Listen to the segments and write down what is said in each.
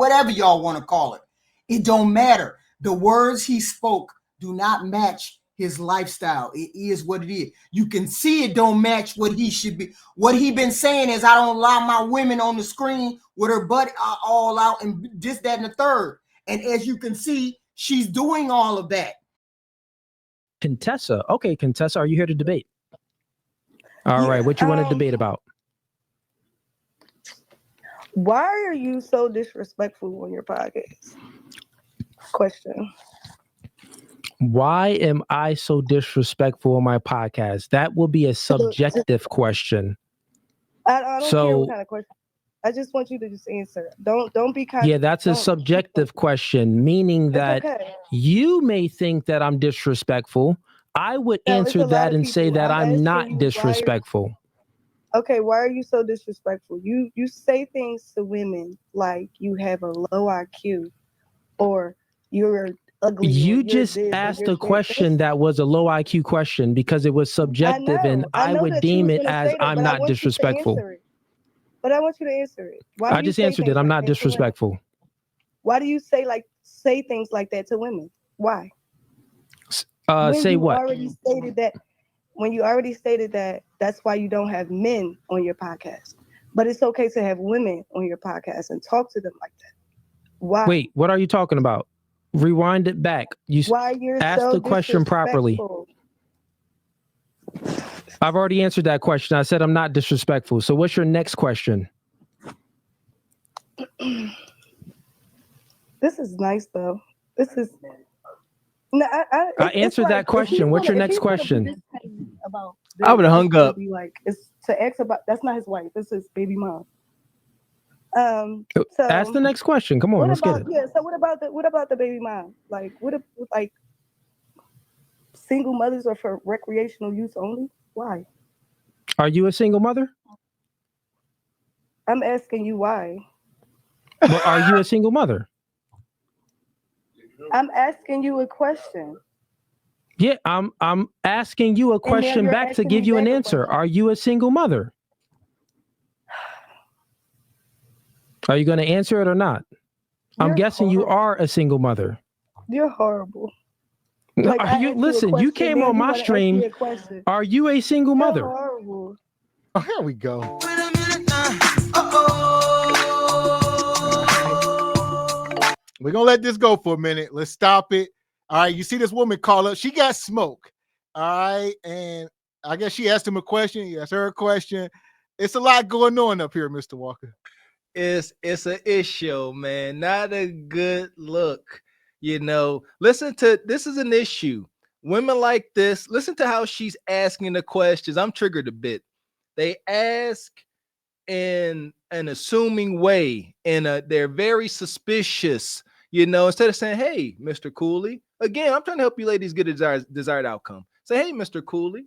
whatever y'all want to call it. It don't matter. The words he spoke do not match his lifestyle. It is what it is. You can see it don't match what he should be. What he been saying is, I don't allow my women on the screen with her butt all out and this, that, and the third. And as you can see, she's doing all of that. Contessa. Okay, Contessa, are you here to debate? All right, what you want to debate about? Why are you so disrespectful on your podcast? Question. Why am I so disrespectful on my podcast? That will be a subjective question. I don't care what kind of question. I just want you to just answer. Don't be kind. Yeah, that's a subjective question, meaning that you may think that I'm disrespectful. I would answer that and say that I'm not disrespectful. Okay, why are you so disrespectful? You say things to women like you have a low IQ or you're ugly. You just asked a question that was a low IQ question because it was subjective, and I would deem it as I'm not disrespectful. But I want you to answer it. I just answered it. I'm not disrespectful. Why do you say things like that to women? Why? Say what? When you already stated that, that's why you don't have men on your podcast. But it's okay to have women on your podcast and talk to them like that. Why? Wait, what are you talking about? Rewind it back. You asked the question properly. I've already answered that question. I said I'm not disrespectful. So what's your next question? This is nice, though. This is... No, I answered that question. What's your next question? I would have hung up. It's to ask about. That's not his wife. This is baby mom. So ask the next question. Come on, let's get it. Yeah. So what about the baby mom? Like, like single mothers are for recreational use only? Why? Are you a single mother? I'm asking you why. But are you a single mother? I'm asking you a question. Yeah, I'm asking you a question back to give you an answer. Are you a single mother? Are you going to answer it or not? I'm guessing you are a single mother. You're horrible. Listen, you came on my stream. Are you a single mother? You're horrible. Oh, here we go. We're going to let this go for a minute. Let's stop it. All right. You see this woman call up. She got smoke. All right. And I guess she asked him a question. He asked her a question. It's a lot going on up here, Mr. Walker. It's an issue, man. Not a good look. Listen to this is an issue. Women like this, listen to how she's asking the questions. I'm triggered a bit. They ask in an assuming way, and they're very suspicious. Instead of saying, "Hey, Mr. Coolie," again, I'm trying to help you ladies get a desired outcome. Say, "Hey, Mr. Coolie,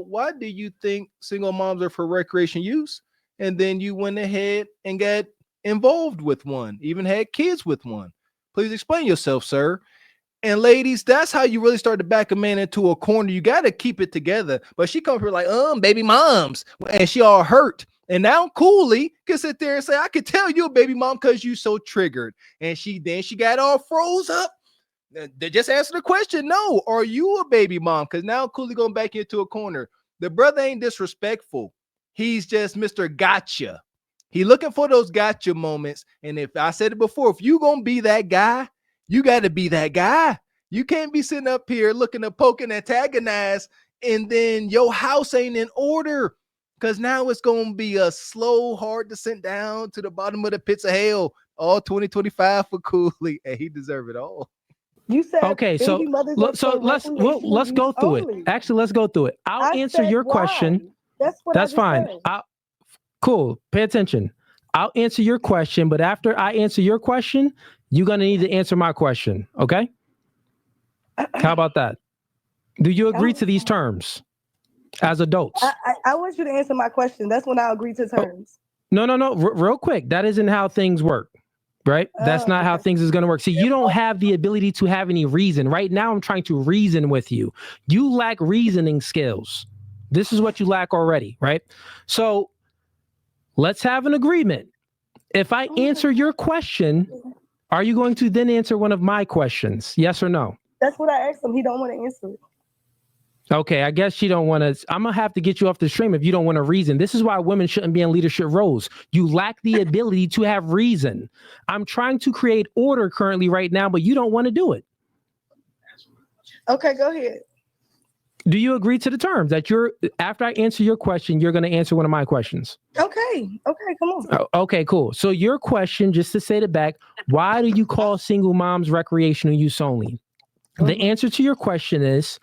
why do you think single moms are for recreation use?" And then you went ahead and got involved with one, even had kids with one. Please explain yourself, sir. And ladies, that's how you really start to back a man into a corner. You got to keep it together. But she comes here like, baby moms, and she all hurt. And now Cooley can sit there and say, "I can tell you a baby mom because you so triggered." And she got all froze up. They just answer the question. No, are you a baby mom? Because now Cooley going back into a corner. The brother ain't disrespectful. He's just Mr. Gotcha. He looking for those gotcha moments. And if I said it before, if you going to be that guy, you got to be that guy. You can't be sitting up here looking to poke and antagonize, and then your house ain't in order. Because now it's going to be a slow, hard descent down to the bottom of the pits of hell. All 2025 for Cooley, and he deserve it all. You said okay, so let's go through it. Actually, let's go through it. I'll answer your question. That's fine. Cool. Pay attention. I'll answer your question, but after I answer your question, you're gonna need to answer my question. Okay? How about that? Do you agree to these terms as adults? I want you to answer my question. That's when I agree to terms. No. Real quick. That isn't how things work. Right? That's not how things is going to work. See, you don't have the ability to have any reason. Right now, I'm trying to reason with you. You lack reasoning skills. This is what you lack already, right? So let's have an agreement. If I answer your question, are you going to then answer one of my questions? Yes or no? That's what I asked him. He don't want to answer it. Okay, I guess you don't want to. I'm going to have to get you off the stream if you don't want to reason. This is why women shouldn't be in leadership roles. You lack the ability to have reason. I'm trying to create order currently right now, but you don't want to do it. Okay, go ahead. Do you agree to the terms that after I answer your question, you're going to answer one of my questions? Okay, come on. Okay, cool. So your question, just to say it back, why do you call single moms recreational use only? The answer to your question is,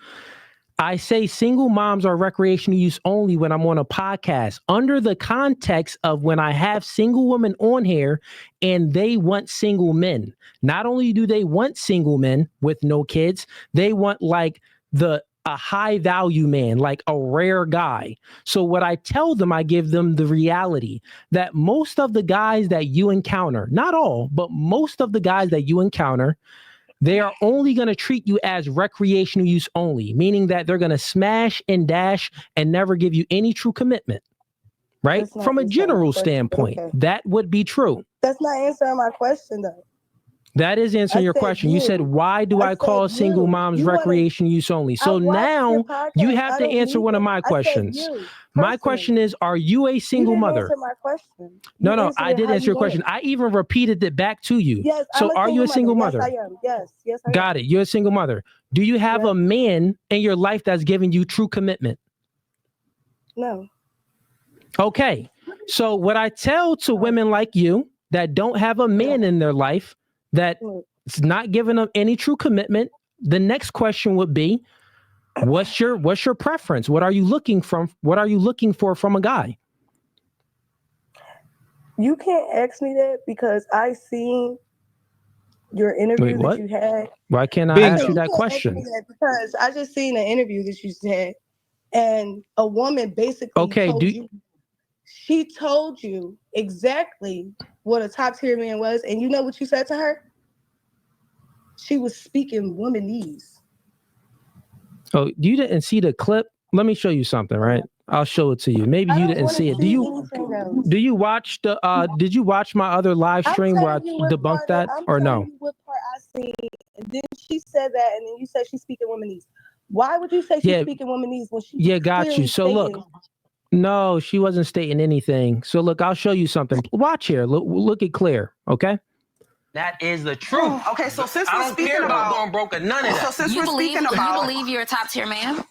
I say single moms are recreational use only when I'm on a podcast, under the context of when I have single women on here and they want single men. Not only do they want single men with no kids, they want like a high value man, like a rare guy. So what I tell them, I give them the reality that most of the guys that you encounter, not all, but most of the guys that you encounter, they are only going to treat you as recreational use only, meaning that they're going to smash and dash and never give you any true commitment, right? From a general standpoint, that would be true. That's not answering my question, though. That is answering your question. You said, why do I call single moms recreational use only? So now you have to answer one of my questions. My question is, are you a single mother? Answer my question. No, I did answer your question. I even repeated it back to you. Yes, so are you a single mother? Yes, I am. Yes, I am. Got it. You're a single mother. Do you have a man in your life that's giving you true commitment? No. Okay. So what I tell to women like you that don't have a man in their life, that it's not giving them any true commitment, the next question would be, what's your preference? What are you looking from? What are you looking for from a guy? You can't ask me that because I seen your interview that you had. Why can't I ask you that question? Because I just seen an interview that you had, and a woman basically she told you exactly what a top tier man was, and you know what you said to her? She was speaking womanese. Oh, you didn't see the clip? Let me show you something, right? I'll show it to you. Maybe you didn't see it. Do you watch did you watch my other live stream where I debunked that or no? What part I seen, and then she said that, and then you said she's speaking womanese. Why would you say she's speaking womanese when she got you. So look, no, she wasn't stating anything. So look, I'll show you something. Watch here. Look it clear, okay? That is the truth. Okay, so since we're speaking about going broke or none of that. So since You we're speaking about, you believe you're a top tier man?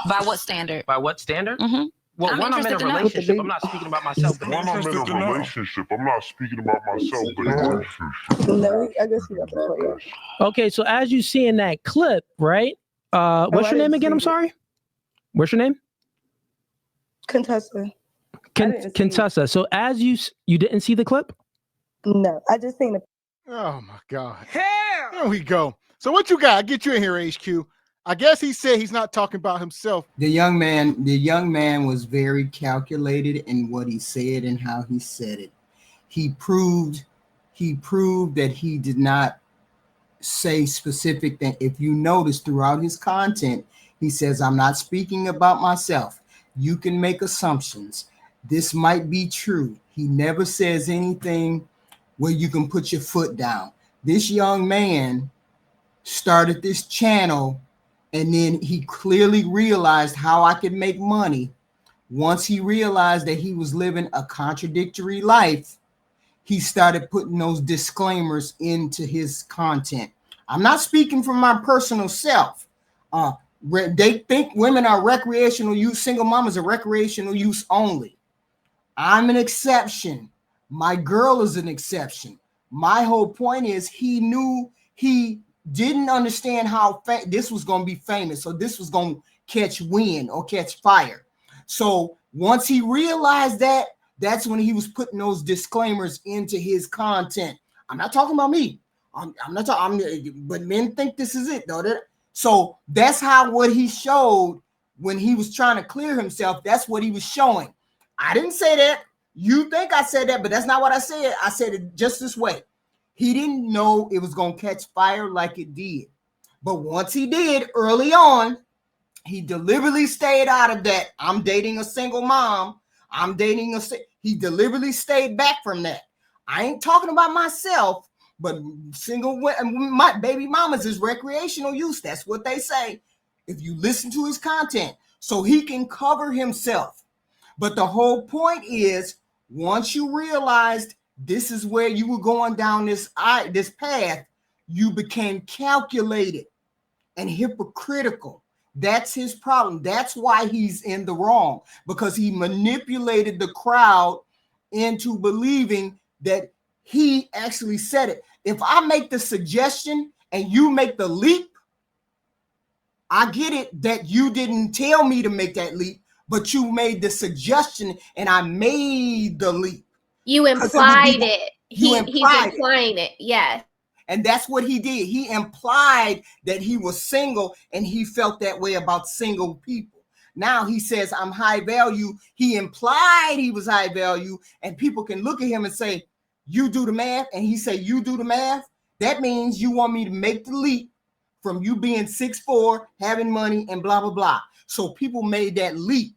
By what standard? By what standard? Mm-hmm. Well, I'm when I'm in a interested to know. relationship, I'm not speaking about myself. But When I'm in a relationship, I'm not speaking about myself, but in a relationship. No, I guess you got the point. Okay, so as you see in that clip, right? What's your name again? I'm sorry. What's your name? Contessa. Contessa. So as you didn't see the clip? No, I just seen it. Oh my God. There we go. So what you got? I'll get you in here, HQ. I guess he said he's not talking about himself. The young man was very calculated in what he said and how he said it. He proved that he did not say specific things. If you notice throughout his content, he says, I'm not speaking about myself. You can make assumptions. This might be true. He never says anything where you can put your foot down. This young man started this channel, and then he clearly realized how I could make money. Once he realized that he was living a contradictory life, he started putting those disclaimers into his content. I'm not speaking from my personal self. They think women are recreational use, single mamas are recreational use only. I'm an exception. My girl is an exception. My whole point is he didn't understand how this was going to be famous. So this was going to catch wind or catch fire. So once he realized that, that's when he was putting those disclaimers into his content. I'm not talking about me. I'm not talking, but men think this is it though. So that's how what he showed when he was trying to clear himself. That's what he was showing. I didn't say that. You think I said that, but that's not what I said. I said it just this way. He didn't know it was going to catch fire like it did. But once he did early on, he deliberately stayed out of that. I'm dating a single mom. He deliberately stayed back from that. I ain't talking about myself, but single my baby mamas is recreational use. That's what they say. If you listen to his content, so he can cover himself. But the whole point is, once you realized this is where you were going down this path, you became calculated and hypocritical. That's his problem. That's why he's in the wrong, because he manipulated the crowd into believing that he actually said it. If I make the suggestion and you make the leap, I get it that you didn't tell me to make that leap, but you made the suggestion and I made the leap. You implied it. He's implying it. Yes. And that's what he did. He implied that he was single and he felt that way about single people. Now he says, I'm high value. He implied he was high value, and people can look at him and say, you do the math. And he say, you do the math. That means you want me to make the leap from you being 6'4", having money and blah, blah, blah. So people made that leap,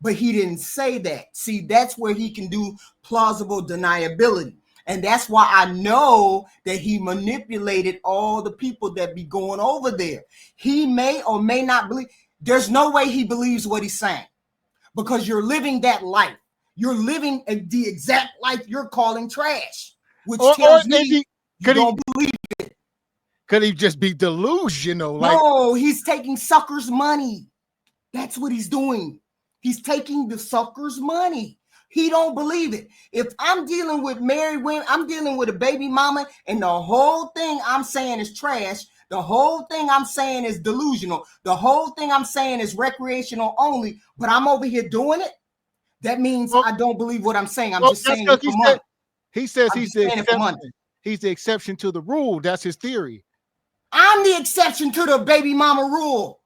but he didn't say that. See, that's where he can do plausible deniability. And that's why I know that he manipulated all the people that be going over there. He may or may not believe. There's no way he believes what he's saying, because you're living that life. You're living the exact life you're calling trash, which tells me you don't believe it. Could he just be delusional? No, he's taking suckers' money. That's what he's doing. He's taking the suckers' money. He don't believe it. If I'm dealing with married women, I'm dealing with a baby mama, and the whole thing I'm saying is trash. The whole thing I'm saying is delusional. The whole thing I'm saying is recreational only, but I'm over here doing it. That means I don't believe what I'm saying. I'm just saying it for money. He says he's the exception to the rule. That's his theory. I'm the exception to the baby mama rule.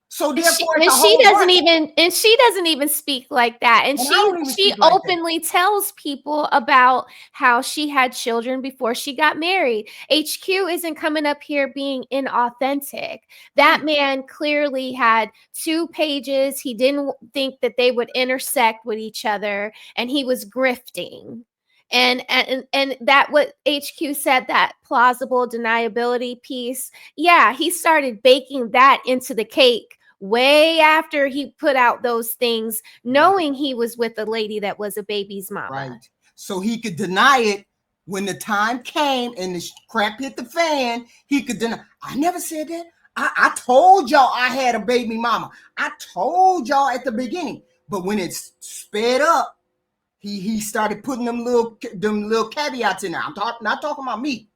So therefore, she doesn't even speak like that. And she openly tells people about how she had children before she got married. HQ isn't coming up here being inauthentic. That man clearly had 2 pages. He didn't think that they would intersect with each other, and he was grifting. And that what HQ said, that plausible deniability piece. Yeah, he started baking that into the cake way after he put out those things, knowing he was with a lady that was a baby's mama. Right. So he could deny it when the time came and the crap hit the fan. He could deny. I never said that. I told y'all I had a baby mama. I told y'all at the beginning. But when it's sped up, he started putting them little caveats in there. I'm not talking about me.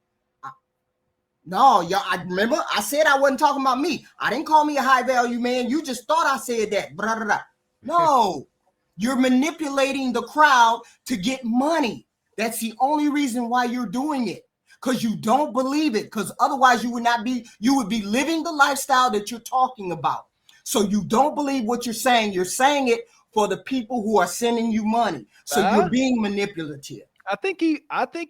No, y'all. I remember I said I wasn't talking about me. I didn't call me a high value man. You just thought I said that. Blah, blah, blah. No, you're manipulating the crowd to get money. That's the only reason why you're doing it, because you don't believe it. Because otherwise, you would not be. You would be living the lifestyle that you're talking about. So you don't believe what you're saying. You're saying it for the people who are sending you money. So you're being manipulative. I think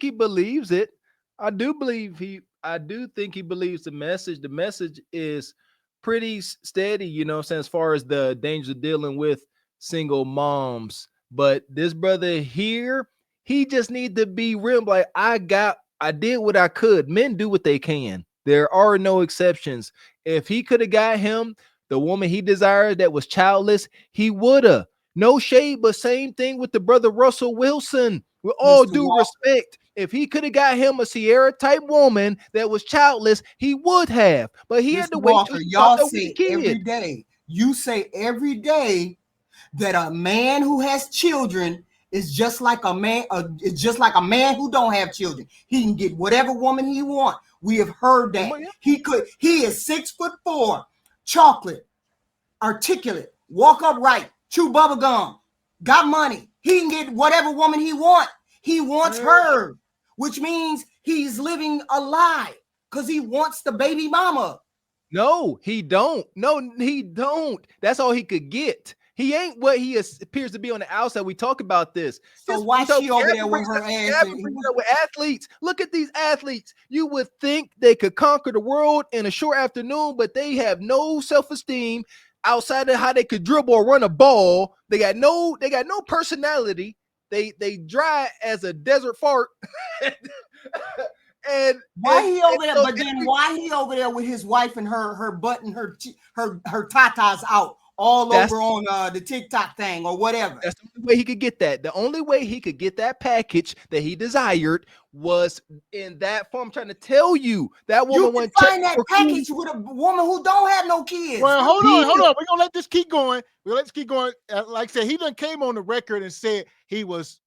he believes it. I do think he believes the message. The message is pretty steady, you know what I'm saying, as far as the danger of dealing with single moms. But this brother here, he just need to be real. Like, I did what I could. Men do what they can. There are no exceptions. If he could have got him the woman he desired that was childless, he would have. No shade, but same thing with the brother Russell Wilson. With all due respect, if he could have got him a Sierra type woman that was childless, he would have. But he had to wait till y'all say every day. You say every day that a man who has children is just like a man. It's just like a man who don't have children. He can get whatever woman he wants. We have heard that. He is 6'4", chocolate, articulate, walk upright, chew bubble gum, got money. He can get whatever woman he wants. He wants her, which means he's living a lie because he wants the baby mama. No, he don't. No, he don't. That's all he could get. He ain't what he appears to be on the outside. We talk about this. So why she over there with her ass? With athletes. Look at these athletes. You would think they could conquer the world in a short afternoon, but they have no self-esteem outside of how they could dribble or run a ball. They got no personality. they dry as a desert fart. And why he over there? But then why he over there with his wife and her butt and her tatas out all over on the TikTok thing or whatever? That's the only way he could get that. The only way he could get that package that he desired was in that form. I'm trying to tell you that woman went find that package with a woman who don't have no kids. Well, hold on. We're gonna let this keep going. Like I said, he done came on the record and said he was,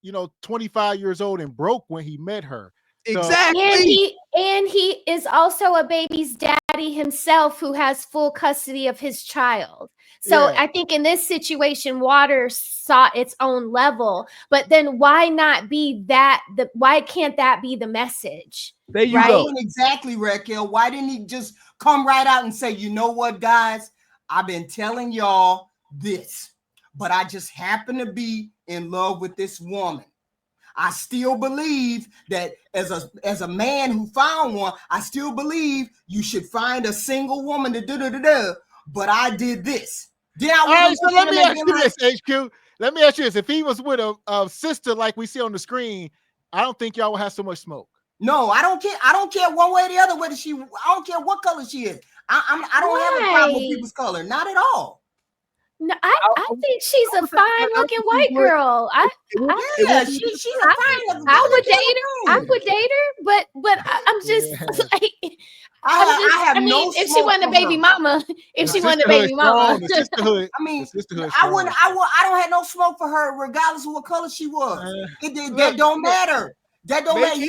25 years old and broke when he met her. Exactly. And he is also a baby's daddy himself who has full custody of his child. So I think in this situation, water sought its own level. But then why not be that? Why can't that be the message? There you go. Exactly, Raquel. Why didn't he just come right out and say, you know what, guys? I've been telling y'all this, but I just happen to be in love with this woman. I still believe that as a man who found one, I still believe you should find a single woman to do. But I did this. All right, so let me ask you this, HQ. Let me ask you this: if he was with a sister like we see on the screen, I don't think y'all will have so much smoke. No, I don't care. I don't care one way or the other whether I don't care what color she is. I don't have a problem with people's color, not at all. No, I think she's a fine-looking white girl. She's a fine looking. I would date her. I would date her, but I'm just like. If she wasn't a baby mama, the sisterhood. I mean, I don't have no smoke for her, regardless of what color she was. That don't matter. That don't matter.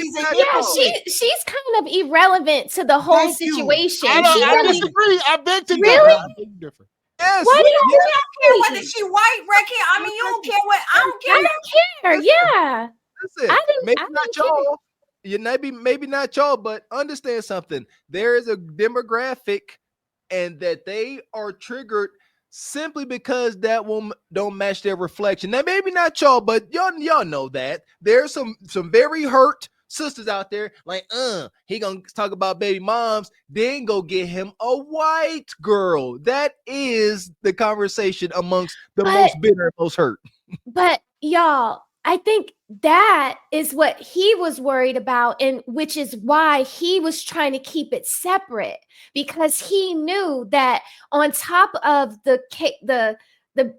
She's kind of irrelevant to the whole situation. I disagree. I beg to differ. Really? Yes. What? You don't care whether she white, Ricky. I mean, you don't care what. I don't care. I don't care. Yeah. Listen, maybe not y'all. Maybe not y'all, but understand something. There is a demographic, and that they are triggered simply because that woman don't match their reflection. Now, maybe not y'all, but y'all know that there's some very hurt sisters out there like, he gonna talk about baby moms, then go get him a white girl. That is the conversation amongst the most bitter and most hurt. But y'all, I think that is what he was worried about, and which is why he was trying to keep it separate, because he knew that on top of the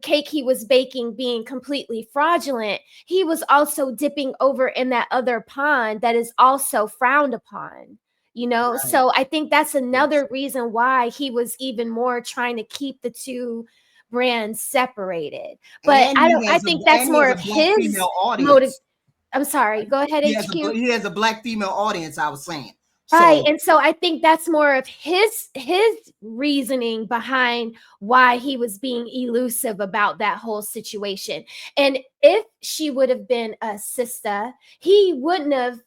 cake he was baking being completely fraudulent, he was also dipping over in that other pond that is also frowned upon, Right. So I think that's another reason why he was even more trying to keep the two brands separated. But I think that's more of his motive. I'm sorry, go ahead, HQ. He has a black female audience, I was saying. Right. And so I think that's more of his reasoning behind why he was being elusive about that whole situation. And if she would have been a sister, he wouldn't have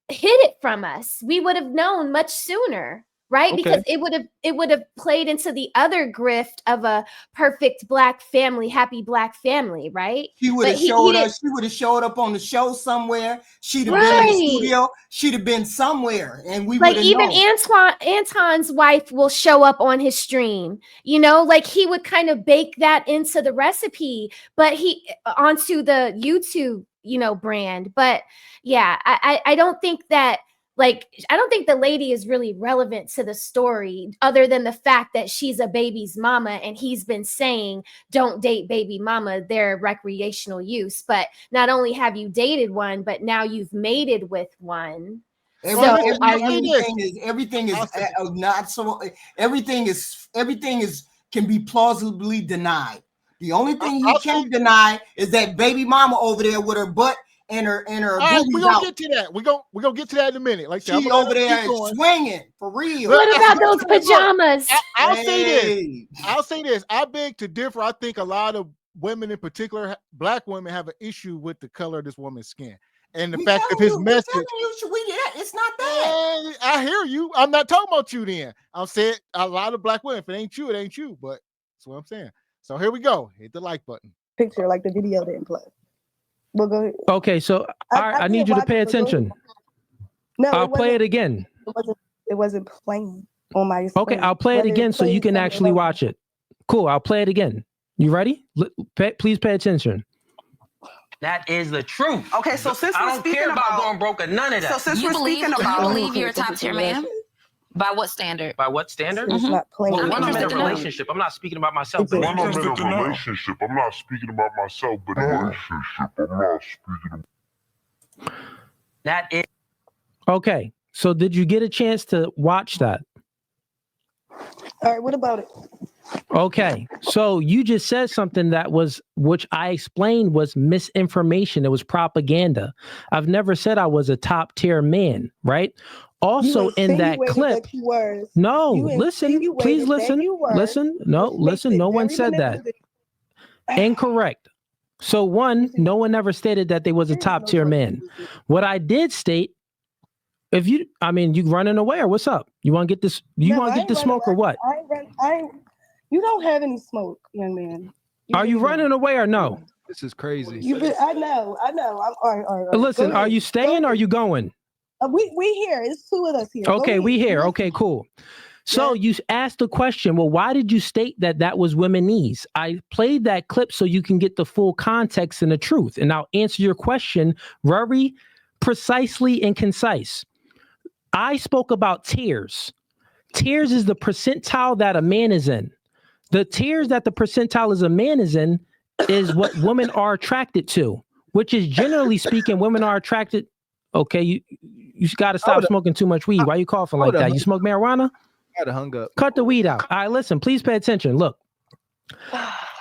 hid it from us. We would have known much sooner. Right. Okay. Because it would have played into the other grift of a perfect black family, happy black family. Right. She would have showed up. She would have showed up on the show somewhere. She'd have been in the studio. She'd have been somewhere. And we would have even known. Anton's wife will show up on his stream, like he would kind of bake that into the recipe, but onto the YouTube, brand. But yeah, I don't think that. I don't think the lady is really relevant to the story other than the fact that she's a baby's mama and he's been saying, don't date baby mama, they're recreational use. But not only have you dated one, but now you've mated with one. Everything can be plausibly denied. The only thing he can't deny is that baby mama over there with her butt and her we're gonna get to that. We're gonna get to that in a minute. Like she over there swinging for real. What about those pajamas? I'll say this. I beg to differ. I think a lot of women, in particular black women, have an issue with the color of this woman's skin and the fact of his message. It's not that. I hear you. I'm not talking about you. Then I'm saying a lot of black women. If it ain't you, it ain't you. But that's what I'm saying. So here we go. Hit the like button. Picture like the video didn't play. Well, go ahead. Okay, so I need you to pay attention. No, I'll play it again. It wasn't playing on my screen. Okay, I'll play it again so you can actually watch it. Cool, I'll play it again. You ready? Please pay attention. That is the truth. Okay, so since I we're don't speaking care about about going broke or none of that. So since You we're believe speaking about you're a top tier man? By what standard? By what standard? It's not playing. Well, when I'm in a interested to know. relationship, I'm not speaking about myself. But When I'm in a relationship, I'm not speaking about myself, but in a relationship, I'm not speaking about. that is Okay. So did you get a chance to watch that? All right, what about it? Okay. So you just said something which I explained was misinformation. It was propaganda. I've never said I was a top tier man, right? Also in that clip. That no, listen, please listen. Listen. No, listen. No one said that. Incorrect. So one, no one ever stated that they was a top tier man. What I did state, you running away or what's up? You want to get this? You want to get the smoke or what? You don't have any smoke, young man. Are you running away or no? This is crazy. I know. I'm all right. Listen, are you staying or are you going? We here. It's two of us here. Okay, we here. Okay, cool. So you asked the question, well, why did you state that was womenese? I played that clip so you can get the full context and the truth. And I'll answer your question very precisely and concise. I spoke about tiers. Tiers is the percentile that a man is in. The tiers that the percentile as a man is in is what women are attracted to, which is generally speaking, women are attracted. Okay, you got to stop smoking too much weed. Why are you coughing like that? You smoke marijuana? I'd have hung up. Cut the weed out. All right, listen, please pay attention. Look,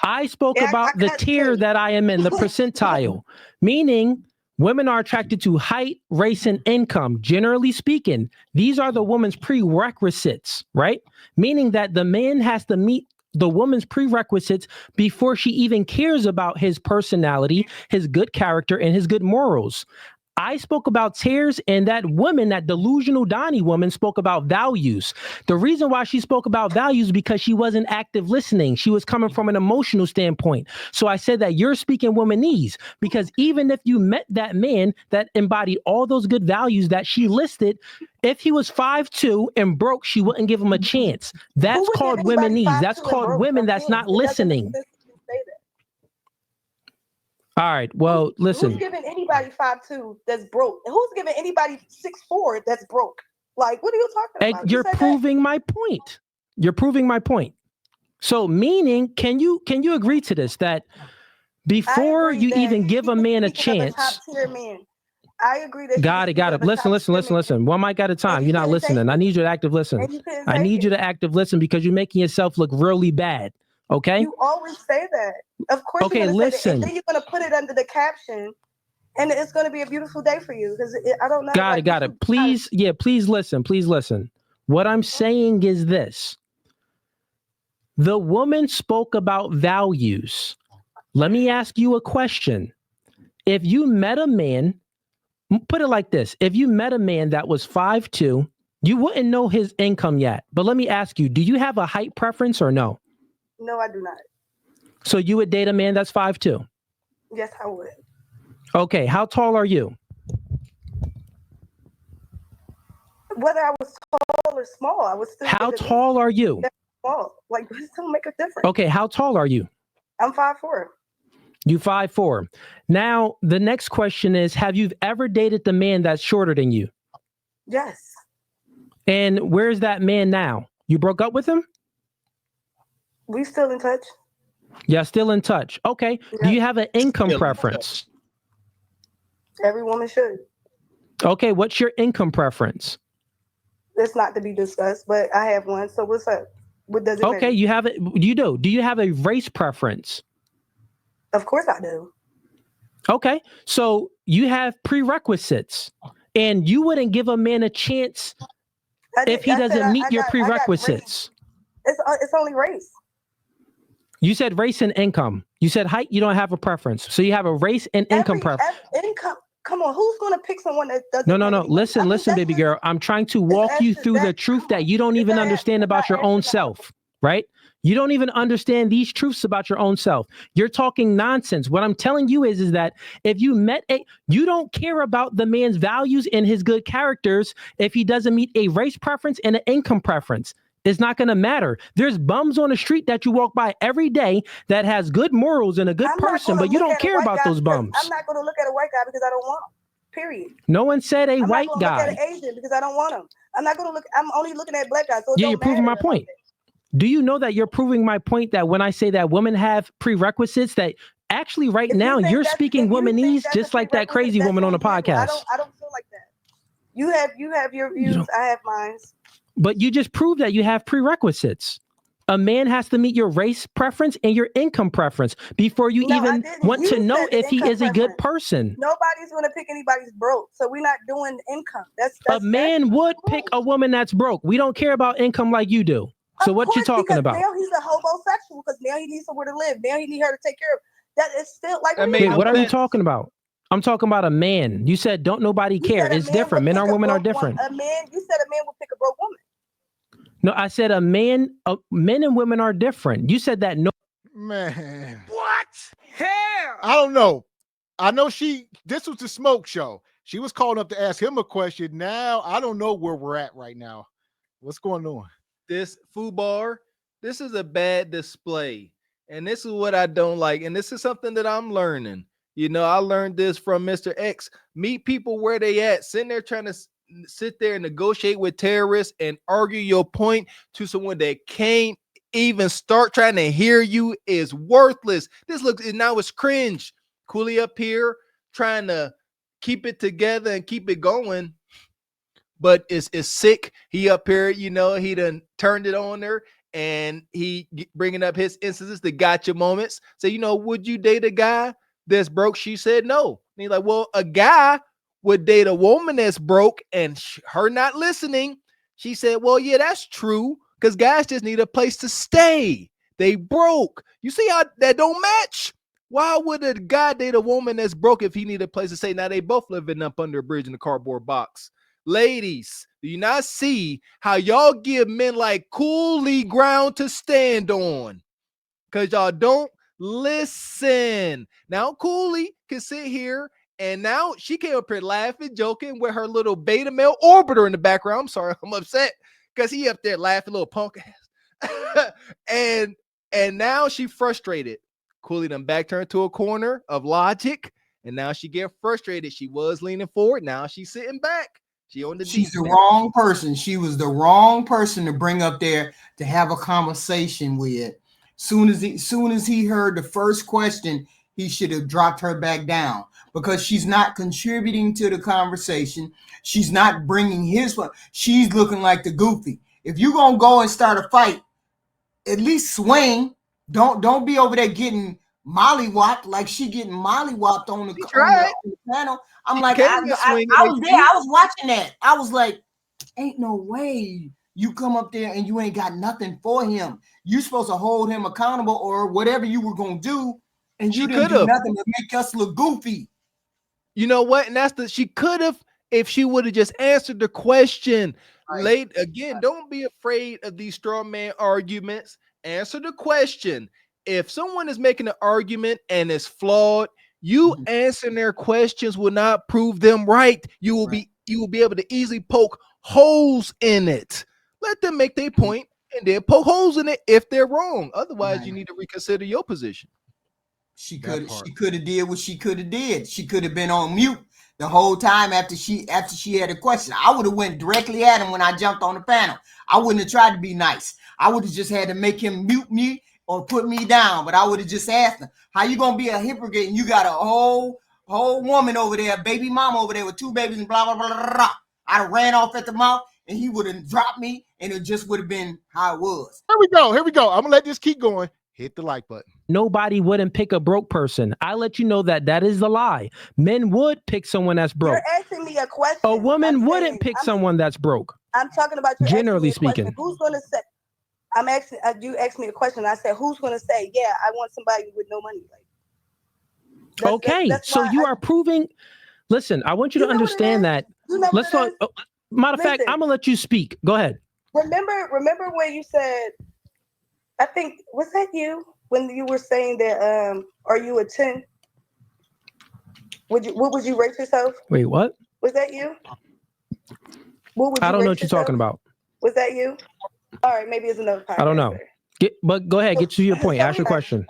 I spoke about the tier that I am in, the percentile, meaning women are attracted to height, race, and income. Generally speaking, these are the woman's prerequisites, right? Meaning that the man has to meet the woman's prerequisites before she even cares about his personality, his good character, and his good morals. I spoke about tiers, and that woman, that delusional Donnie woman, spoke about values. The reason why she spoke about values is because she wasn't active listening. She was coming from an emotional standpoint. So I said that you're speaking womanese, because even if you met that man that embodied all those good values that she listed, if he was 5'2" and broke, she wouldn't give him a chance. That's called womanese. That's called women that's not listening. All right. Well, listen. Who's giving anybody 5'2" that's broke? And who's giving anybody 6'4" that's broke? Like, what are you talking about? You're proving my point. You're proving my point. So, meaning, can you agree to this? That before you even give a man a chance, top-tier man. I agree that. Got it. Listen. One mic at a time. You're not listening. I need you to active listen. I need you to active listen because you're making yourself look really bad. Okay. You always say that. Of course. Okay, you're listen. And then you're gonna put it under the caption, and it's gonna be a beautiful day for you because I don't know. Got it. Please, please listen. Please listen. What I'm saying is this: the woman spoke about values. Let me ask you a question. If you met a man, put it like this: if you met a man that was 5'2", you wouldn't know his income yet. But let me ask you: do you have a height preference or no? No, I do not. So you would date a man that's 5'2"? Yes, I would. Okay, how tall are you? Whether I was tall or small, I was still. How tall are you? Small. Like, it don't make a difference. Okay, how tall are you? I'm 5'4". You 5'4". Now, the next question is, have you ever dated the man that's shorter than you? Yes. And where's that man now? You broke up with him? We still in touch. Yeah, still in touch. Okay. Yeah. Do you have an income preference? Every woman should. Okay. What's your income preference? It's not to be discussed, but I have one. So what's up? What does it Okay, matter? you have it. You do. Do you have a race preference? Of course I do. Okay. So you have prerequisites, and you wouldn't give a man a chance if he doesn't meet your prerequisites. It's only race. You said race and income. You said height. You don't have a preference. So you have a race and income preference. Income. Come on, who's going to pick someone that doesn't? No. Listen, baby girl. I'm trying to walk you through the truth that you don't even understand about your own self, right? You don't even understand these truths about your own self. You're talking nonsense. What I'm telling you is that if you met you don't care about the man's values and his good characters if he doesn't meet a race preference and an income preference. It's not going to matter. There's bums on the street that you walk by every day that has good morals and a good person, but you don't care about those bums. I'm not going to look at a white guy because I don't want him. Period. No one said a white I'm not guy. look at an Asian because I don't want him. I'm not going to look. I'm only looking at black guys. So Yeah, you're proving my point. Do you know that you're proving my point that when I say that women have prerequisites, that actually right now you're speaking womanese just like that crazy woman on the podcast? I don't feel like that. You have your views. I have mine. But you just proved that you have prerequisites. A man has to meet your race preference and your income preference before you even want to know if he is a good person. Nobody's going to pick anybody's broke. So we're not doing income. That's a man would pick a woman that's broke. We don't care about income like you do. So what you talking about? Now he's a homosexual because now he needs somewhere to live. Now he needs her to take care of. That is still like. Wait, what are you talking about? I'm talking about a man. You said don't nobody care. It's different. Men and women are different. You said a man would pick a broke woman. No, I said men and women are different. You said that. No, man. What? Hell. I don't know. I know this was the smoke show. She was calling up to ask him a question. Now I don't know where we're at right now. What's going on? This FUBAR, this is a bad display. And this is what I don't like. And this is something that I'm learning. You know, I learned this from Mr. X. Meet people where they at. Sitting there trying to sit there and negotiate with terrorists and argue your point to someone that can't even start trying to hear you is worthless. This looks, and now it's cringe. Coolie up here trying to keep it together and keep it going. But it's sick. He up here, you know, he done turned it on her and he bringing up his instances, the gotcha moments. So, you know, would you date a guy that's broke? She said no. And he's like, well, a guy would date a woman that's broke, and her not listening. She said, well, yeah, that's true, because guys just need a place to stay. They broke. You see how that don't match? Why would a guy date a woman that's broke if he need a place to stay? Now they both living up under a bridge in a cardboard box. Ladies, do you not see how y'all give men like Cooley ground to stand on? Because y'all don't listen. Now Cooley can sit here, and now she came up here laughing, joking with her little beta male orbiter in the background. I'm sorry, I'm upset because he up there laughing, little punk ass. and now she frustrated. Cooley done backed her into a corner of logic, and now she get frustrated. She was leaning forward. Now she's sitting back. She's the wrong person. She was the wrong person to bring up there to have a conversation with. Soon as he heard the first question, he should have dropped her back down, because she's not contributing to the conversation. She's not bringing his one. She's looking like the goofy. If you're gonna go and start a fight, at least swing. Don't be over there getting mollywopped like she getting mollywopped on the panel. I'm like, I was there. I was watching that. I was like, ain't no way you come up there and you ain't got nothing for him. You supposed to hold him accountable or whatever you were gonna do, and you didn't do nothing to make us look goofy. You know what? And she could have, if she would have just answered the question. Right. Don't be afraid of these straw man arguments. Answer the question. If someone is making an argument and it's flawed, you answering their questions will not prove them right. You will be able to easily poke holes in it. Let them make their point and then poke holes in it if they're wrong. Otherwise, you need to reconsider your position. She could have did what she could have did. She could have been on mute the whole time after she had a question. I would have went directly at him when I jumped on the panel. I wouldn't have tried to be nice. I would have just had to make him mute me or put me down. But I would have just asked him, how you gonna be a hypocrite and you got a whole woman over there, baby mama over there with 2 babies and blah blah blah blah blah. I'd have ran off at the mouth and he would have dropped me, and it just would have been how it was. Here we go. I'm gonna let this keep going. Hit the like button. Nobody wouldn't pick a broke person. I let you know that is the lie. Men would pick someone that's broke. You're asking me a question. A woman wouldn't pick someone that's broke. I'm talking about you. Generally speaking. Who's going to say? I'm asking. You asked me a question. I said, who's going to say, yeah, I want somebody with no money? That's so you are proving. Listen, I want you to understand that. Let's talk. Matter of fact, I'm gonna let you speak. Go ahead. Remember when you said, I think, was that you when you were saying that? Are you a 10? What would you rate yourself? Wait, what? Was that you? I don't know what you're talking about. Was that you? All right, maybe it's another podcast. I don't know. But go ahead, get to your point. Ask your question.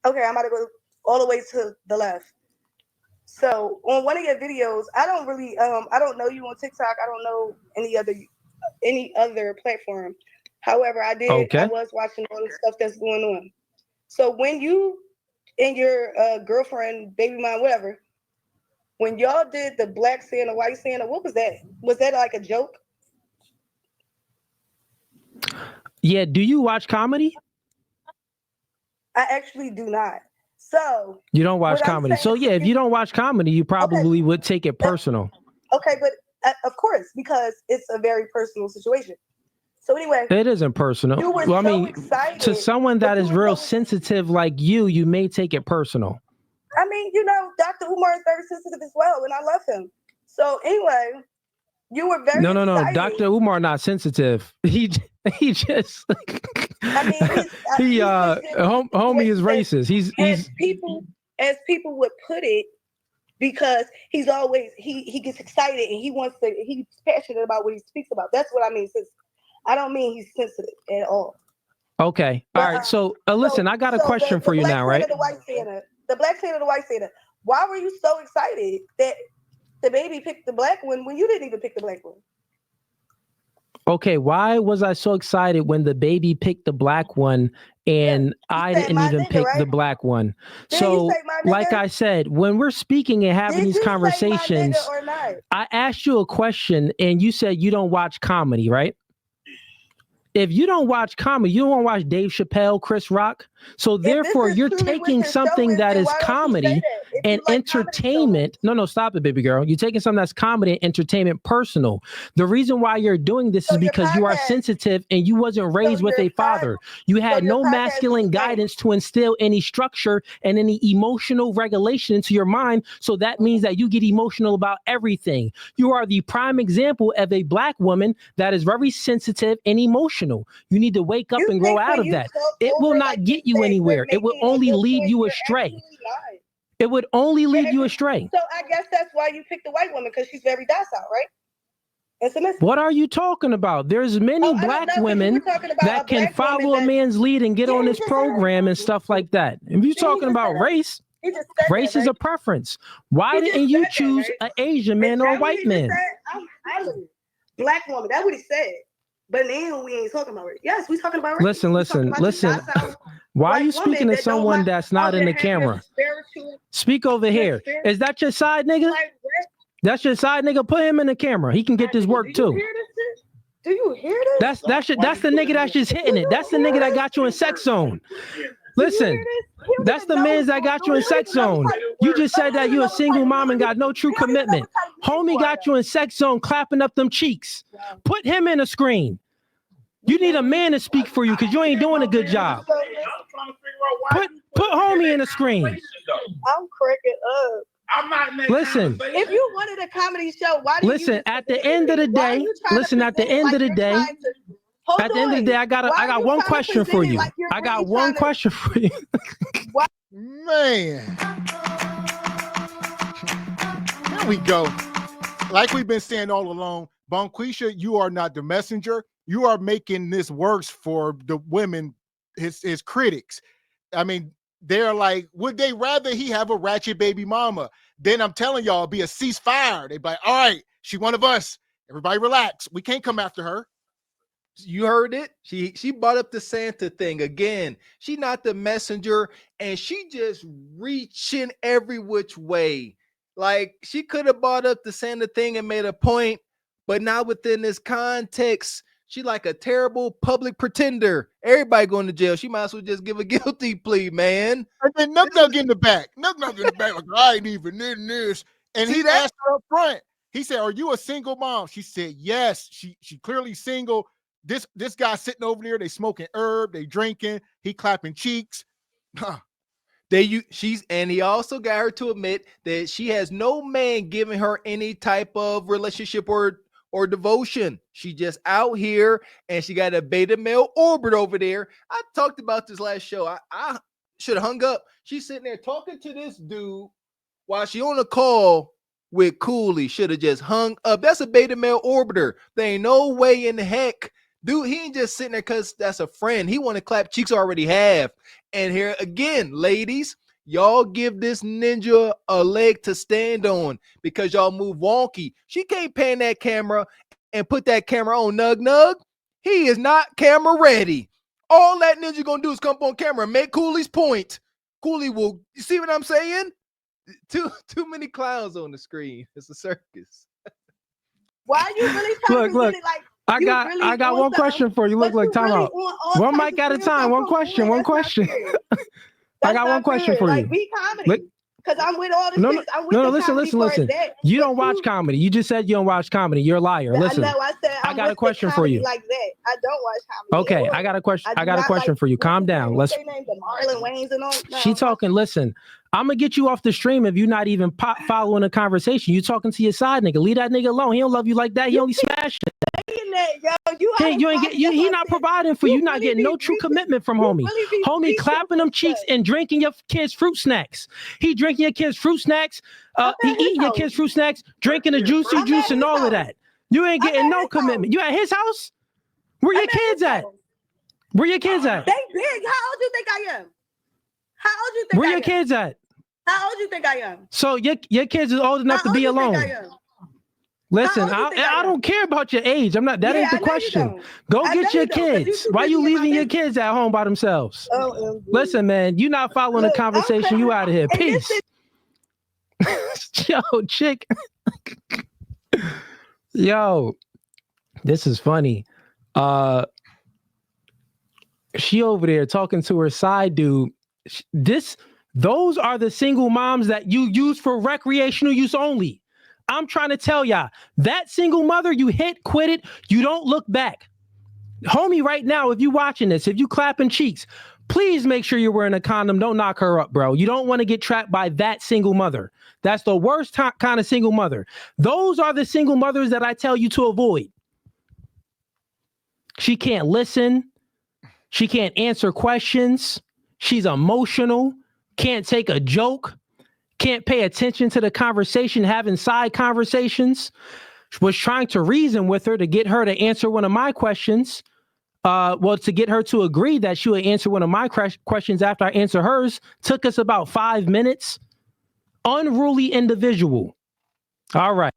Okay, I'm about to go all the way to the left. So on one of your videos, I don't really, I don't know you on TikTok. I don't know any other platform. However, I was watching all the stuff that's going on. So when you and your girlfriend, baby mom, whatever, when y'all did the Black Santa, White Santa, what was that? Was that like a joke? Yeah. Do you watch comedy? I actually do not. So you don't watch comedy. So yeah, if you don't watch comedy, you probably would take it personal. Okay, but of course, because it's a very personal situation. So anyway, it isn't personal. Well, I mean, excited, to someone that is real sensitive like you may take it personal. I mean, you know, Dr. Umar is very sensitive as well, and I love him. So anyway, you were very excited. Dr. Umar not sensitive. He just I mean, homie is racist. He's as people would put it, because he's always he gets excited and he's passionate about what he speaks about. That's what I mean. Since I don't mean he's sensitive at all. Okay. All right. So listen, I got a question for you now, right? The Black Santa, the White Santa. Why were you so excited that the baby picked the black one when you didn't even pick the black one? Okay, why was I so excited when the baby picked the black one and I didn't even pick the black one? So, like I said, when we're speaking and having these conversations, I asked you a question and you said you don't watch comedy, right? If you don't watch comedy, you don't want to watch Dave Chappelle, Chris Rock. So therefore, you're taking something that is comedy and entertainment. No, stop it, baby girl. You're taking something that's comedy and entertainment personal. The reason why you're doing this is because you are sensitive and you wasn't raised with a father. You had no masculine guidance to instill any structure and any emotional regulation into your mind. So that means that you get emotional about everything. You are the prime example of a black woman that is very sensitive and emotional. You need to wake up and grow out of that. It will not get you anywhere. It will only lead you astray. It would only lead you astray. So I guess that's why you picked the white woman, because she's very docile, right? What are you talking about? There's many black women that can follow a man's lead and get on this program and stuff like that. If you're talking about race, race is a preference. Why didn't you choose an Asian man or a white man? Black woman. That's what he said. But then we ain't talking about it. Yes, we talking about race. Listen. Why are you speaking to someone that's not in the camera? Speak over here. Is that your side nigga? That's your side nigga. Put him in the camera. He can get this work too. Do you hear this? That's the nigga that's just hitting it. That's the nigga that got you in sex zone. Listen, that's the man that got you in sex zone. You just said that you a single mom and got no true commitment. Homie got you in sex zone, clapping up them cheeks. Put him in a screen. You need a man to speak for you because you ain't doing a good job. Put homie in a screen. I'm cracking up. I'm not making. Listen. If you wanted a comedy show, why did you at the end of the day? Listen, at the end of the day. At the end of the day, I got one question for you. I got one question for you. Man. Here we go. Like we've been saying all along, Bonquisha, you are not the messenger. You are making this worse for the women, his critics. I mean, they're like, would they rather he have a ratchet baby mama? Then I'm telling y'all, be a ceasefire. They'd be like, all right, she one of us. Everybody relax. We can't come after her. You heard it. She brought up the Santa thing again. She not the messenger, and she just reaching every which way. Like, she could have brought up the Santa thing and made a point, but not within this context. She like a terrible public pretender. Everybody going to jail. She might as well just give a guilty plea, man. And then Nug in the back. Nug in the back. Like, I ain't even in this. And he asked her up front. He said, "Are you a single mom?" She said, "Yes." She clearly single. This guy sitting over there. They smoking herb. They drinking. He clapping cheeks. And he also got her to admit that she has no man giving her any type of relationship or devotion. She just out here and she got a beta male orbit over there. I talked about this last show. I should have hung up. She's sitting there talking to this dude while she on a call with Coolie. Should have just hung up. That's a beta male orbiter. There ain't no way in the heck Dude, he ain't just sitting there because that's a friend. He want to clap cheeks already have. And here again, ladies, y'all give this ninja a leg to stand on because y'all move wonky. She can't pan that camera and put that camera on Nug. He is not camera ready. All that ninja gonna do is come up on camera and make Cooley's point. Cooley will, you see what I'm saying? Too many clowns on the screen. It's a circus. Why are you really trying to Look, really like? I got one question for you. Look, time really out. One mic at a time. One question. I got one question for you. Like, be comedy. Because I'm with all the shit. I'm with listen. You don't watch comedy. You just said you don't watch comedy. You're a liar. Listen. I said I got a question for you. Like that. I don't watch comedy. Okay, I got a question. I got a question for you. Calm down. Let's. Marlon Wayans and all. No, she talking. Listen, I'm gonna get you off the stream if you're not even following a conversation. You talking to your side nigga. Leave that nigga alone. He don't love you like that. He only smashing. He not providing for you. Not getting no true commitment from homie. Homie clapping them cheeks and drinking your kids' fruit snacks. He drinking your kids' fruit snacks. He eating your kids' fruit snacks, drinking the juicy juice and all of that. You ain't getting no commitment. You at his house? Where your kids at? Where your kids at? They big. How old you think I am? How old you think Where your kids at? How old you think I am? So your kids is old enough to be alone. Listen, I don't care about your age. I'm not. That ain't the question. Go get your kids. Why you leaving your kids at home by themselves? Listen, man, you not following the conversation. You out of here. Peace. Yo, chick. Yo, this is funny. She over there talking to her side dude. Those are the single moms that you use for recreational use only. I'm trying to tell y'all, that single mother you hit, quit it, you don't look back. Homie, right now, if you watching this, if you clapping cheeks, please make sure you're wearing a condom. Don't knock her up, bro. You don't want to get trapped by that single mother. That's the worst kind of single mother. Those are the single mothers that I tell you to avoid. She can't listen. She can't answer questions. She's emotional. Can't take a joke. Can't pay attention to the conversation, having side conversations. Was trying to reason with her to get her to answer one of my questions. To get her to agree that she would answer one of my questions after I answer hers. Took us about 5 minutes. Unruly individual. All right.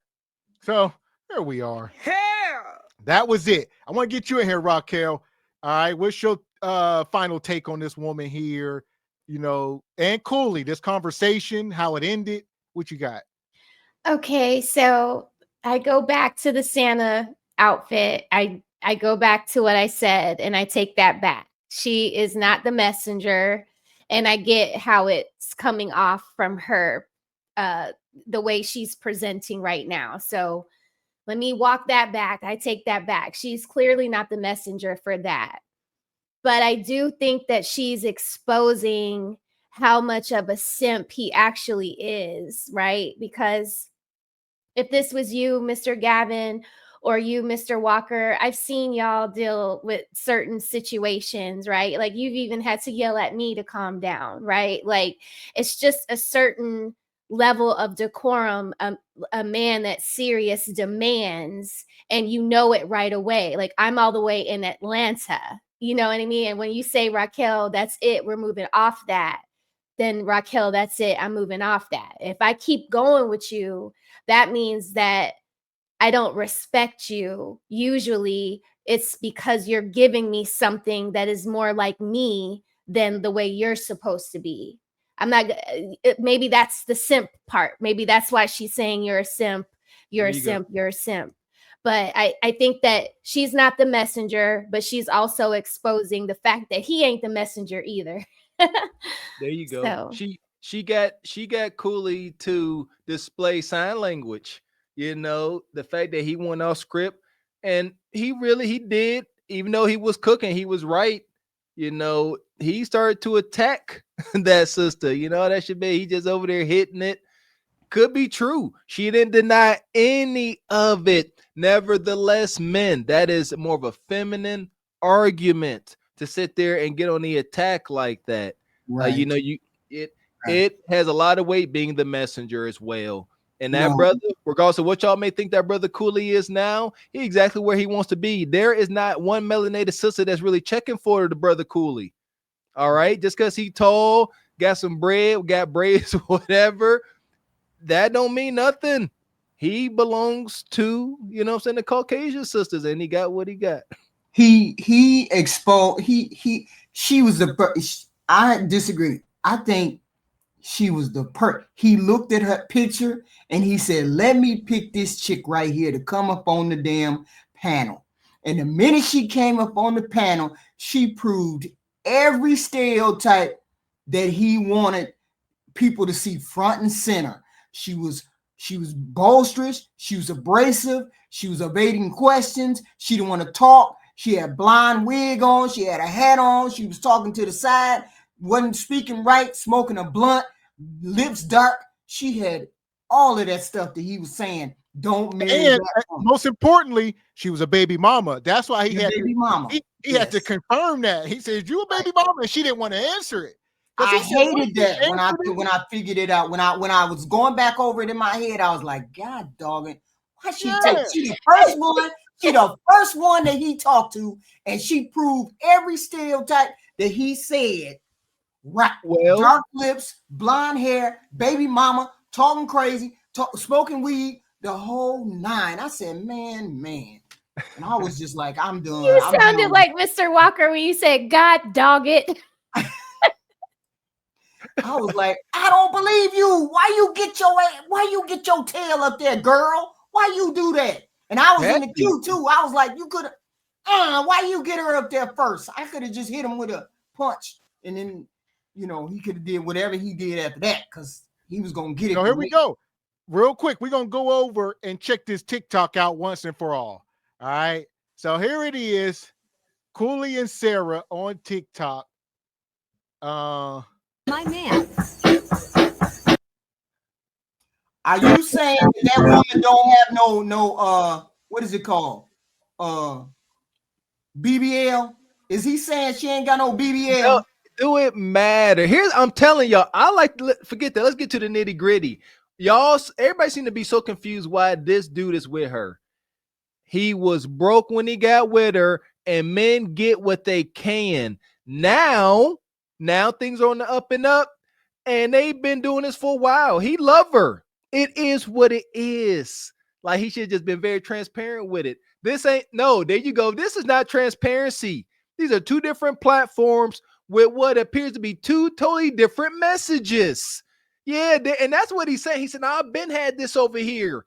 So there we are. Yeah. That was it. I want to get you in here, Raquel. All right. What's your final take on this woman here? You know, and Cooley, this conversation, how it ended. What you got? Okay, so I go back to the Santa outfit. I go back to what I said, and I take that back. She is not the messenger, and I get how it's coming off from her, the way she's presenting right now. So let me walk that back. I take that back. She's clearly not the messenger for that. But I do think that she's exposing how much of a simp he actually is, right? Because if this was you, Mr. Gavin, or you, Mr. Walker, I've seen y'all deal with certain situations, right? Like you've even had to yell at me to calm down, right? Like it's just a certain level of decorum a man that's serious demands, and you know it right away. Like I'm all the way in Atlanta. You know what I mean? And when you say, Raquel, that's it, we're moving off that, then Raquel, that's it, I'm moving off that. If I keep going with you, that means that I don't respect you. Usually it's because you're giving me something that is more like me than the way you're supposed to be. I'm not, maybe that's the simp part. Maybe that's why she's saying you're a simp, you're a simp, you're a simp. But I think that she's not the messenger, but she's also exposing the fact that he ain't the messenger either. There you go. So. She got Cooley to display sign language. You know, the fact that he went off script, and he did, even though he was cooking, he was right. You know, he started to attack that sister. You know, that should be, he just over there hitting it. Could be true. She didn't deny any of it. Nevertheless, men, that is more of a feminine argument to sit there and get on the attack like that. Right. You know, it has a lot of weight being the messenger as well. And that brother, regardless of what y'all may think that brother Cooley is now, he's exactly where he wants to be. There is not one melanated sister that's really checking for the brother Cooley. All right, just because he tall, got some bread, got braids, whatever, that don't mean nothing. He belongs to, you know what I'm saying, the Caucasian sisters, and he got what he got. He exposed she was the I disagree. I think she was the he looked at her picture and he said, let me pick this chick right here to come up on the damn panel. And the minute she came up on the panel, she proved every stereotype that he wanted people to see front and center. She was boisterous, she was abrasive, she was evading questions, she didn't want to talk, she had blonde wig on, she had a hat on, she was talking to the side, wasn't speaking right, smoking a blunt, lips dark. She had all of that stuff that he was saying. Don't marry. And most importantly, she was a baby mama. That's why he had baby mama. He had to confirm that. He said, "You a baby mama," and she didn't want to answer it. I hated that when I figured it out. When I was going back over it in my head, I was like, God dog it. Why she take she the first one? She the first one that he talked to, and she proved every stereotype that he said. Right. Well, dark lips, blonde hair, baby mama, talking crazy, smoking weed, the whole nine. I said, man. And I was just like, I'm done. You sounded like Mr. Walker when you said, God dog it. I was like, I don't believe you. Why you get your tail up there, girl? Why you do that? And I was in the queue too. I was like, you could why you get her up there first? I could have just hit him with a punch, and then he could have did whatever he did after that, because he was gonna get it. So here we go. Real quick, we're gonna go over and check this TikTok out once and for all. All right. So here it is. Cooley and Sarah on TikTok. My man. Are you saying that woman don't have no what is it called? BBL? Is he saying she ain't got no BBL? No, do it matter? I'm telling y'all, I like to forget that. Let's get to the nitty gritty. Y'all, everybody seem to be so confused why this dude is with her. He was broke when he got with her, and men get what they can. Now things are on the up and up, and they've been doing this for a while. He love her. It is what it is. Like, he should have just been very transparent with it. There you go. This is not transparency. These are two different platforms with what appears to be two totally different messages. Yeah, and that's what he said. He said, I've been had this over here.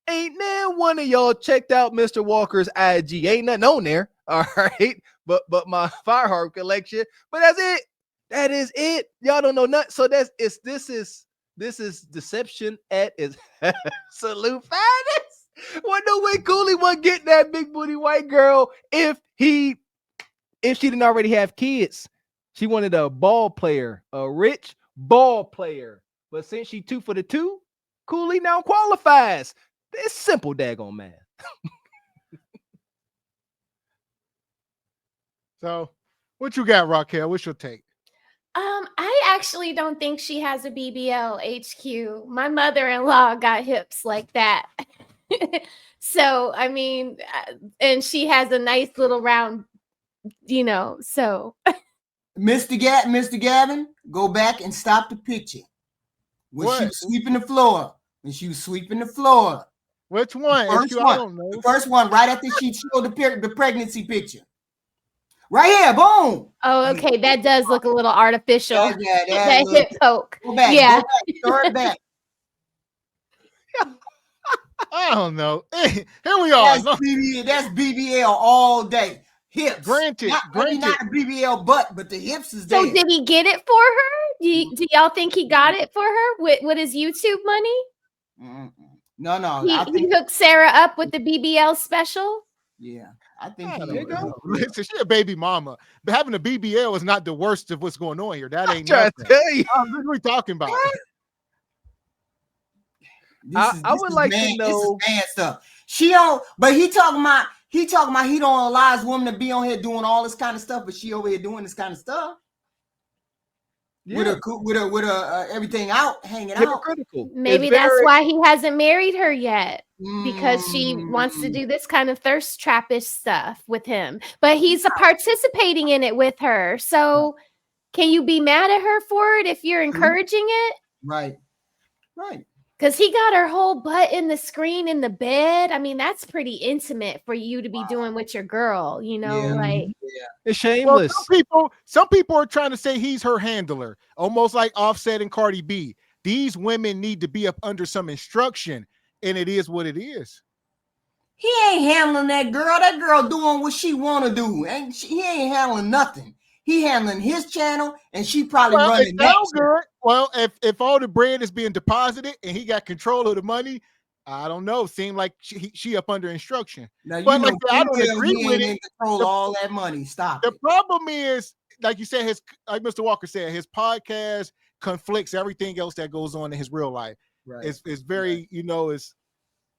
Ain't now one of y'all checked out Mr. Walker's IG. Ain't nothing on there. All right. But my Fireheart collection. But that's it. That is it. Y'all don't know nothing. So this is deception at its absolute finest. Well, no way Cooley would get that big booty white girl if she didn't already have kids. She wanted a ball player, a rich ball player. But since she 2 for the 2, Cooley now qualifies. It's simple, daggone man. So, what you got, Raquel? What's your take? I actually don't think she has a BBL HQ. My mother-in-law got hips like that. So, I mean, and she has a nice little round, so. Mr. Gavin, go back and stop the picture. When she was sweeping the floor. Which one? First one. I don't know. The first one, right after she showed the pregnancy picture. Right here, boom. Oh, okay. That does look a little artificial. Yeah, that hip poke. Go back. Yeah. Throw it back. I don't know. Here we are. That's BBL all day. Hips. Granted. Not a BBL butt, but the hips is there. So did he get it for her? Do y'all think he got it for her with his YouTube money? No. He hooked Sarah up with the BBL special? Yeah. I think listen, she a baby mama, but having a BBL is not the worst of what's going on here. That ain't trying to tell you. What are we talking about? I would like to know. This is man stuff. She don't, but he talking about he don't allow his woman to be on here doing all this kind of stuff, but she over here doing this kind of stuff. with a everything out, hanging out. Hypocritical. Maybe that's why he hasn't married her yet, because she wants to Mm. do this kind of thirst trappish stuff with him. But he's participating in it with her. So can you be mad at her for it if you're encouraging it? Right. Right. Because he got her whole butt in the screen in the bed. I mean, that's pretty intimate for you to be doing with your girl, you know, like it's shameless. Well, some people are trying to say he's her handler, almost like Offset and Cardi B. These women need to be up under some instruction, and it is what it is. He ain't handling that girl. That girl doing what she want to do. He ain't handling nothing. He handling his channel, and she probably running that. Good. Well, if all the bread is being deposited and he got control of the money, I don't know. Seemed like she up under instruction. Now, but like I don't agree he with ain't in it. control of all that money. Stop. The problem is, like you said, like Mr. Walker said, his podcast conflicts everything else that goes on in his real life. Right. It's very,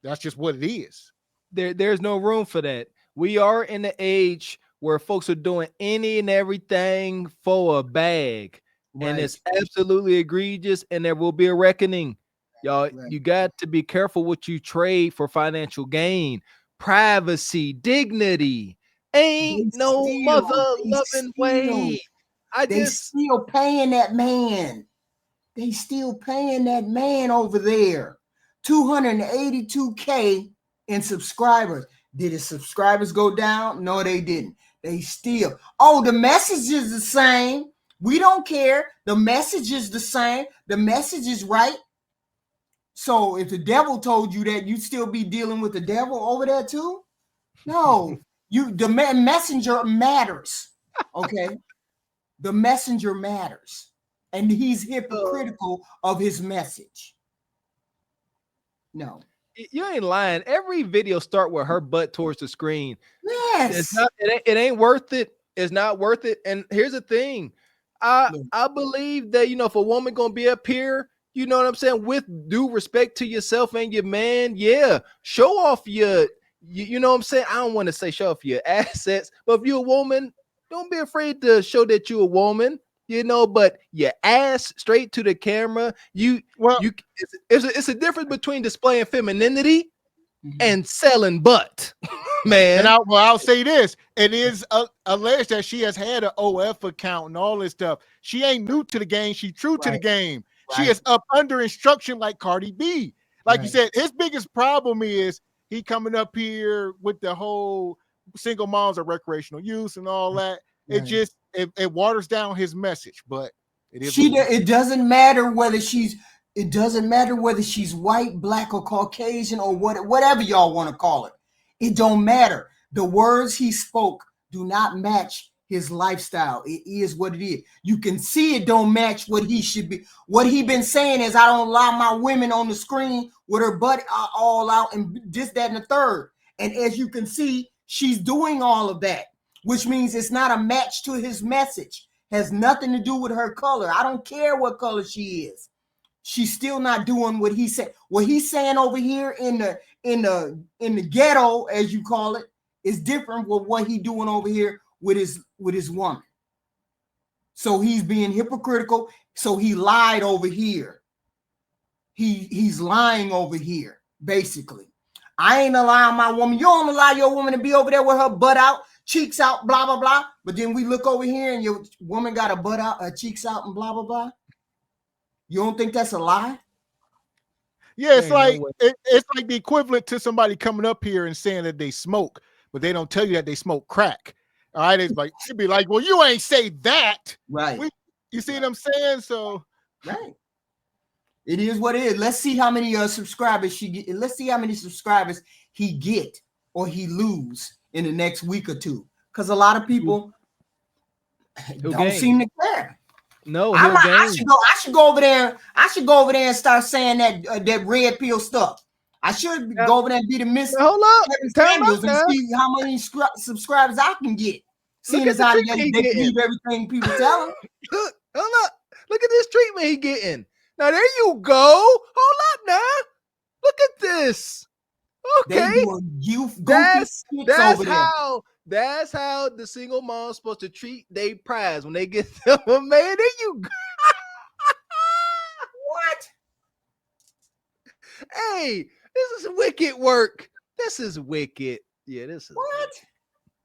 that's just what it is. There's no room for that. We are in the age where folks are doing any and everything for a bag. Right. And it's absolutely egregious, and there will be a reckoning. Y'all, you got to be careful what you trade for financial gain. Privacy, dignity. Ain't no mother-loving way. They still paying that man. They still paying that man over there. 282K in subscribers. Did his subscribers go down? No, they didn't. They still. Oh, the message is the same. We don't care. The message is the same. The message is right. So if the devil told you that, you'd still be dealing with the devil over there too? No. The messenger matters. Okay? The messenger matters. And he's hypocritical of his message. No. You ain't lying. Every video start with her butt towards the screen. Yes. It ain't worth it. It's not worth it. And here's the thing. I believe that, if a woman gonna be up here, you know what I'm saying, with due respect to yourself and your man, show off you know what I'm saying? I don't want to say show off your assets, but if you're a woman, don't be afraid to show that you're a woman, but your ass straight to the camera. It's a difference between displaying femininity and selling butt, man. And I'll say this: it is alleged that she has had an OF account and all this stuff. She ain't new to the game; she true to the game. She is up under instruction, like Cardi B. Like you said, his biggest problem is he coming up here with the whole single moms of recreational use and all that. It just it waters down his message, but it is. It doesn't matter whether she's. It doesn't matter whether she's white, black, or Caucasian, or whatever y'all want to call it. It don't matter. The words he spoke do not match his lifestyle. It is what it is. You can see it don't match what he should be. What he been saying is, I don't allow my women on the screen with her butt all out and this, that, and the third. And as you can see, she's doing all of that, which means it's not a match to his message. Has nothing to do with her color. I don't care what color she is. She's still not doing what he said. What he's saying over here in the ghetto, as you call it, is different with what he doing over here with his woman. So he's being hypocritical. So he lied over here. He's lying over here, basically. I ain't allowing my woman. You don't allow your woman to be over there with her butt out, cheeks out, blah, blah, blah. But then we look over here and your woman got a butt out, her cheeks out, and blah, blah, blah. You don't think that's a lie? Yeah, it's like it's like the equivalent to somebody coming up here and saying that they smoke, but they don't tell you that they smoke crack. All right, it's like she'd be like, "Well, you ain't say that, right?" You see what I'm saying? So, right. It is what it is. Let's see how many subscribers she get. Let's see how many subscribers he get or he lose in the next week or two. Because a lot of people don't seem to care. No, I should go over there. I should go over there and start saying that red pill stuff. I should go over there and be the Miss Samuels and see how many subscribers I can get. Seeing as how they believe everything people tell them. Look at this treatment he getting. Now there you go. Hold up now. Look at this. Okay. That's how the single mom's supposed to treat their prize when they get them. Man, there you go. Hey, this is wicked work. This is wicked. Yeah, this is what?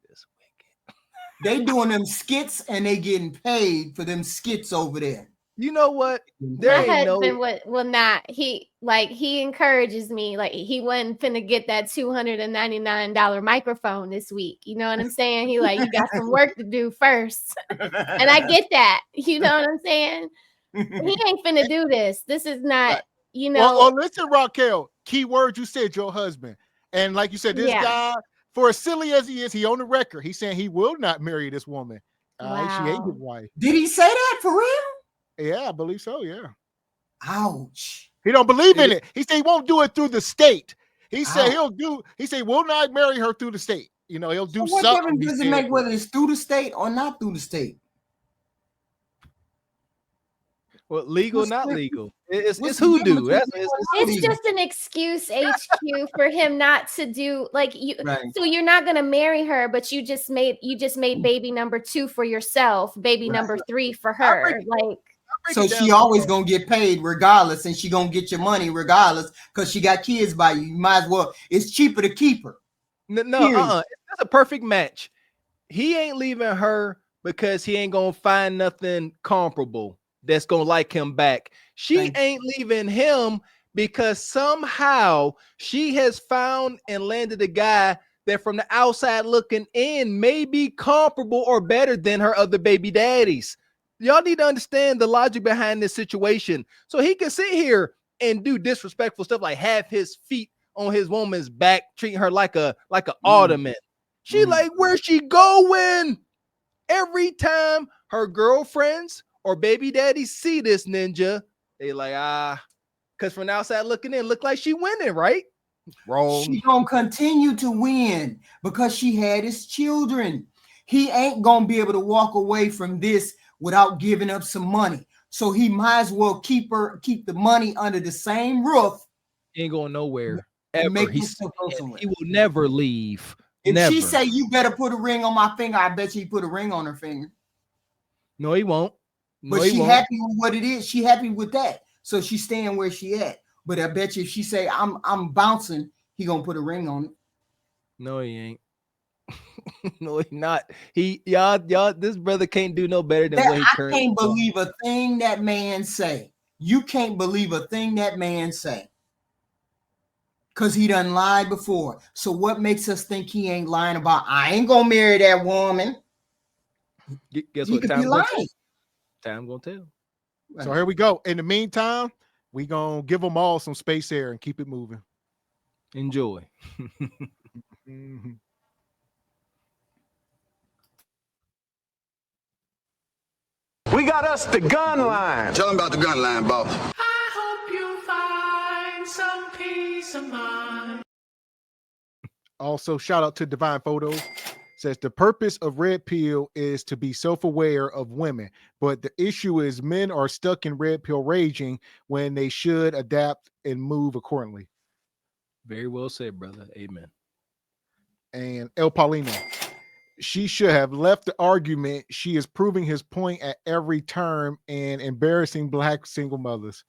This wicked. They doing them skits and they getting paid for them skits over there. You know what? My husband will not. He encourages me. Like he wasn't finna get that $299 microphone this week. You know what I'm saying? He like, you got some work to do first. And I get that. You know what I'm saying? He ain't finna do this. This is not, you know. Well, listen, Raquel, key word you said, your husband. And like you said, this guy, for as silly as he is, he on the record. He's saying he will not marry this woman. Wow. She ain't his wife. Did he say that for real? Yeah, I believe so. Yeah. Ouch. He don't believe in it. He said he won't do it through the state. He said he said will not marry her through the state. You know, he'll do so something. What difference does it make whether it's through the state or not through the state? Well, legal, not legal. It's hoodoo. It's just an excuse, HQ, for him not to do like you. Right. So you're not gonna marry her, but you just made baby number 2 for yourself, baby number 3 for her. Like, so she always gonna get paid regardless, and she gonna get your money regardless because she got kids by you. You might as well. It's cheaper to keep her. No, It's a perfect match. He ain't leaving her because he ain't gonna find nothing comparable that's gonna like him back. She ain't leaving him because somehow she has found and landed a guy that from the outside looking in may be comparable or better than her other baby daddies. Y'all need to understand the logic behind this situation. So he can sit here and do disrespectful stuff like have his feet on his woman's back, treating her like a ottoman. She like, where's she going? Every time her girlfriends or baby daddies see this ninja, they like, because from the outside looking in, look like she winning, right? Wrong. She gonna continue to win because she had his children. He ain't gonna be able to walk away from this without giving up some money. So he might as well keep the money under the same roof. He ain't going nowhere ever. He will never leave. If she say you better put a ring on my finger, I bet you he put a ring on her finger. No, he won't. But she happy with what it is. She happy with that. So she's staying where she at. But I bet you if she say I'm bouncing, he gonna put a ring on it. No, he ain't. No, he not. Y'all, this brother can't do no better than what he currently. I can't believe a thing that man say. You can't believe a thing that man say. Because he done lied before. So what makes us think he ain't lying about I ain't gonna marry that woman? Guess what? Time gonna tell. So here we go. In the meantime, we gonna give them all some space air and keep it moving. Enjoy. We got us the gun line. Tell them about the gun line, boss. I hope you find some peace of mind. Also, shout out to Divine Photos. Says the purpose of Red Pill is to be self-aware of women, but the issue is men are stuck in Red Pill raging when they should adapt and move accordingly. Very well said, brother. Amen. And El Paulino, she should have left the argument. She is proving his point at every turn and embarrassing black single mothers.